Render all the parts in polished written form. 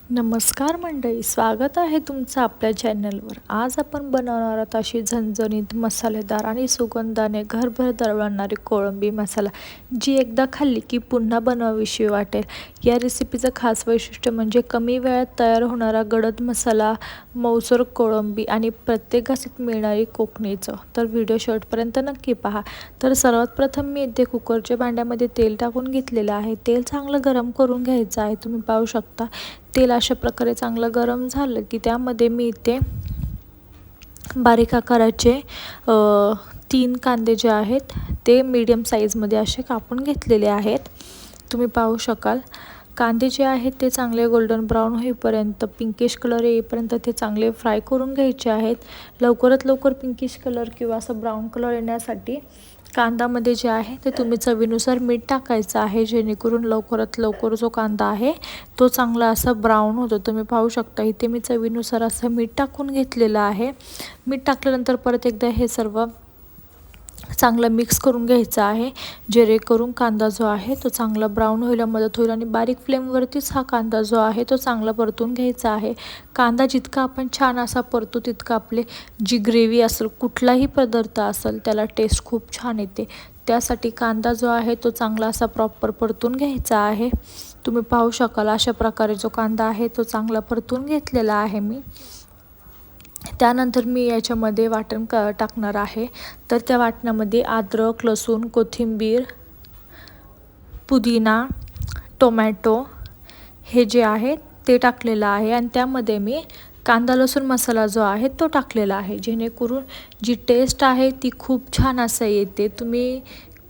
नमस्कार मंडळी, स्वागत आहे तुमचं आपल्या चॅनलवर। आज आपण बनवणार आहोत अशी झणझणीत मसालेदार आणि सुगंधाने घरभर दरवळणारी कोळंबी मसाला, जी एकदा खाल्ली की पुन्हा बनवावीशी वाटेल। या रेसिपीचं खास वैशिष्ट्य म्हणजे कमी वेळात तयार होणारा गडद मसाला, मऊसर कोळंबी आणि प्रत्येक घासीत मिळणारी कोकणी चव। तर व्हिडिओ शेवटपर्यंत नक्की पहा। तर सर्वात प्रथम मी इथे कुकरच्या भांड्यामध्ये तेल टाकून घेतलेलं आहे। तेल चांगलं गरम करून घ्यायचं आहे। तुम्ही पाहू शकता तेल अशा प्रकारे चांगलं गरम झालं की त्यामध्ये मी इथे बारीक आकाराचे 3 कांदे जे आहेत ते मीडियम साईजमध्ये असे कापून घेतलेले आहेत। तुम्ही पाहू शकाल कांदे जे आहेत ते चांगले गोल्डन ब्राऊन होईपर्यंत, पिंकिश कलर येईपर्यंत ते चांगले फ्राय करून घ्यायचे आहेत। लवकरात लवकर पिंकिश कलर किंवा असं ब्राऊन कलर येण्यासाठी कांदामध्ये जे आहे ते तुम्ही चवीनुसार मीठ टाकायचं आहे, जेणेकरून लवकरात लवकर जो कांदा आहे तो चांगला असा ब्राऊन होतो। तुम्ही पाहू शकता इथे मी चवीनुसार असं मीठ टाकून घेतलेलं आहे। मीठ टाकल्यानंतर परत एकदा हे सर्व चांगलं मिक्स करून घ्यायचं आहे, जेणेकरून कांदा जो आहे तो चांगला ब्राऊन व्हायला मदत होईल आणि बारीक फ्लेमवरतीच हा कांदा जो आहे तो चांगला परतून घ्यायचा आहे। कांदा जितका आपण छान असा परतू तितका आपले जी ग्रेव्ही असेल, कुठलाही पदार्थ असेल, त्याला टेस्ट खूप छान येते। त्यासाठी कांदा जो आहे तो चांगला असा प्रॉपर परतून घ्यायचा आहे। तुम्ही पाहू शकाल अशा प्रकारे जो कांदा आहे तो चांगला परतून घेतलेला आहे मी। त्यानंतर मी याच्यामध्ये वाटण टाकणार आहे। तर त्या वाटणामध्ये अद्रक, लसूण, कोथिंबीर, पुदिना, टोमॅटो हे जे आहे ते टाकलेलं आहे आणि त्यामध्ये मी कांदा लसूण मसाला जो आहे तो टाकलेला आहे, जेणेकरून जी टेस्ट आहे ती खूप छान असं येते। तुम्ही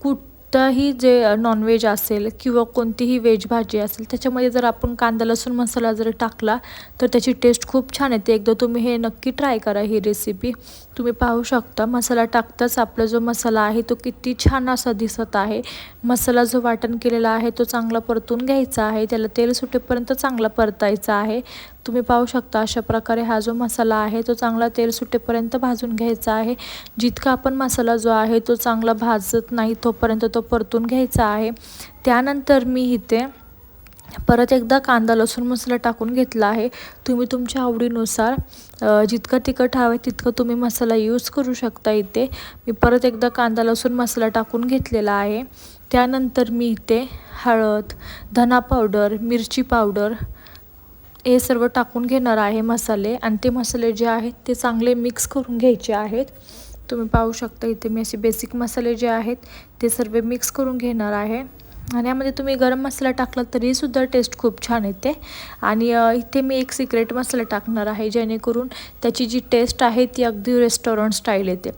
कुठंही जे नॉनव्हेज असेल किंवा कोणतीही व्हेज भाजी असेल त्याच्यामध्ये जर आपण कांदा लसूण मसाला जर टाकला तर त्याची टेस्ट खूप छान येते। एकदा तुम्ही हे नक्की ट्राय करा ही रेसिपी। तुम्ही पाहू शकता मसाला टाकताच आपला जो मसाला आहे तो किती छान असा दिसत आहे। मसाला जो वाटण केलेला आहे तो चांगला परतून घ्यायचा आहे, त्याला तेल सुटेपर्यंत चांगला परतायचा आहे। तुम्ही पाहू शकता अशा प्रकारे हा जो मसाला आहे तो चांगला तेल सुटेपर्यंत भाजून घ्यायचा आहे। जितका आपण मसाला जो आहे तो चांगला भाजत नाही तोपर्यंत तो परतून घ्यायचा आहे। त्यानंतर मी इथे परत एकदा कांदा लसूण मसाला टाकून घेतला आहे। तुम्ही तुमच्या आवडीनुसार जितकं तिखट हवं तितकं तुम्ही मसाला यूज करू शकता। इथे मी परत एकदा कांदा लसूण मसाला टाकून घेतलेला आहे। त्यानंतर मी इथे हळद, धना पावडर, मिरची पावडर हे सर्व टाकून घेणार आहे मसाले, आणि ते मसाले जे आहेत ते चांगले मिक्स करून घ्यायचे आहेत। तुम्ही पाहू शकता इथे मी असे बेसिक मसाले जे आहेत ते सर्व मिक्स करून घेणार आहे। आणि यामध्ये तुम्ही गरम मसाला टाकला तरीसुद्धा टेस्ट खूप छान येते। आणि इथे मी एक सिक्रेट मसाला टाकणार आहे, जेणेकरून त्याची जी टेस्ट आहे ती अगदी रेस्टॉरंट स्टाईल येते।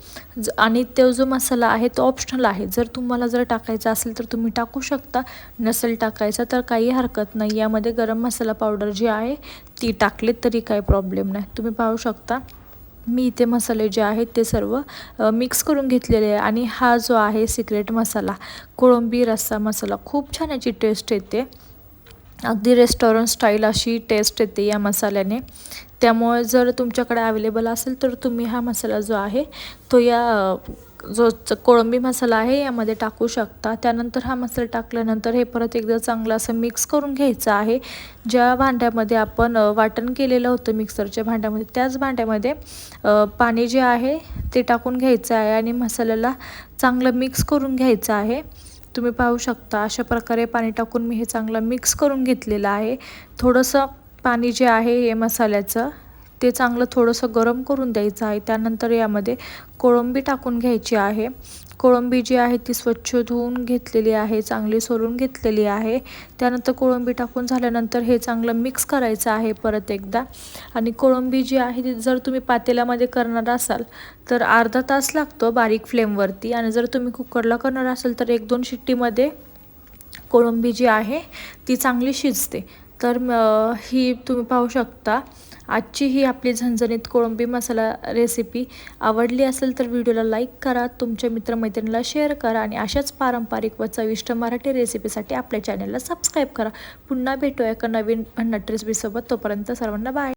आणि तो जो मसाला आहे तो ऑप्शनल आहे, जर तुम्हाला टाकायचा असेल तर तुम्ही टाकू शकता, नसेल टाकायचा तर काही हरकत नाही। यामध्ये गरम मसाला पावडर जी आहे ती टाकली तरी काही प्रॉब्लेम नाही। तुम्ही पाहू शकता मी इथे मसाले जे आहेत ते सर्व मिक्स करून घेतलेले आहे। आणि हा जो आहे सिक्रेट मसाला, कोळंबी रस्सा मसाला, खूप छान याची टेस्ट येते, अगदी रेस्टॉरंट स्टाईल अशी टेस्ट येते या मसाल्याने। त्यामुळे जर तुमच्याकडे अवेलेबल असेल तर तुम्ही हा मसाला जो आहे तो या जो कोळंबी मसाला आहे यामध्ये टाकू शकता। त्यानंतर हा मसाला टाकल्यानंतर हे परत एकदा चांगलं असं मिक्स करून घ्यायचं आहे। ज्या भांड्यामध्ये आपण वाटण केलेलं होतं मिक्सरच्या भांड्यामध्ये, त्याच भांड्यामध्ये पाणी जे आहे ते टाकून घ्यायचं आहे आणि मसाल्याला चांगलं मिक्स करून घ्यायचं आहे। तुम्ही पाहू शकता अशा प्रकारे पाणी टाकून मी हे चांगलं मिक्स करून घेतलेलं आहे। थोडंसं पाणी जे आहे हे मसाल्याचं ते चांगलं थोडंसं गरम करून द्यायचं आहे। त्यानंतर यामध्ये कोळंबी टाकून घ्यायची आहे। कोळंबी जी आहे ती स्वच्छ धुवून घेतलेली आहे, चांगली सोलून घेतलेली आहे। त्यानंतर कोळंबी टाकून झाल्यानंतर हे चांगलं मिक्स करायचं आहे परत एकदा। आणि कोळंबी जी आहे ती जर तुम्ही पातेल्यामध्ये करणार असाल तर अर्धा तास लागतो बारीक फ्लेमवरती, आणि जर तुम्ही कुकरला करणार असाल तर 1-2 शिट्टीमध्ये कोळंबी जी आहे ती चांगली शिजते। तर ही तुम्ही पाहू शकता आजची ही आपली झणझणीत कोळंबी मसाला रेसिपी आवडली असेल तर व्हिडिओला लाईक करा, तुमच्या मित्रमैत्रिणीला शेअर करा आणि अशाच पारंपरिक व चविष्ट मराठी रेसिपीसाठी आपल्या चॅनलला सबस्क्राईब करा। पुन्हा भेटूया एका नवीन भन्नाट रेसिपीसोबत, तोपर्यंत सर्वांना बाय।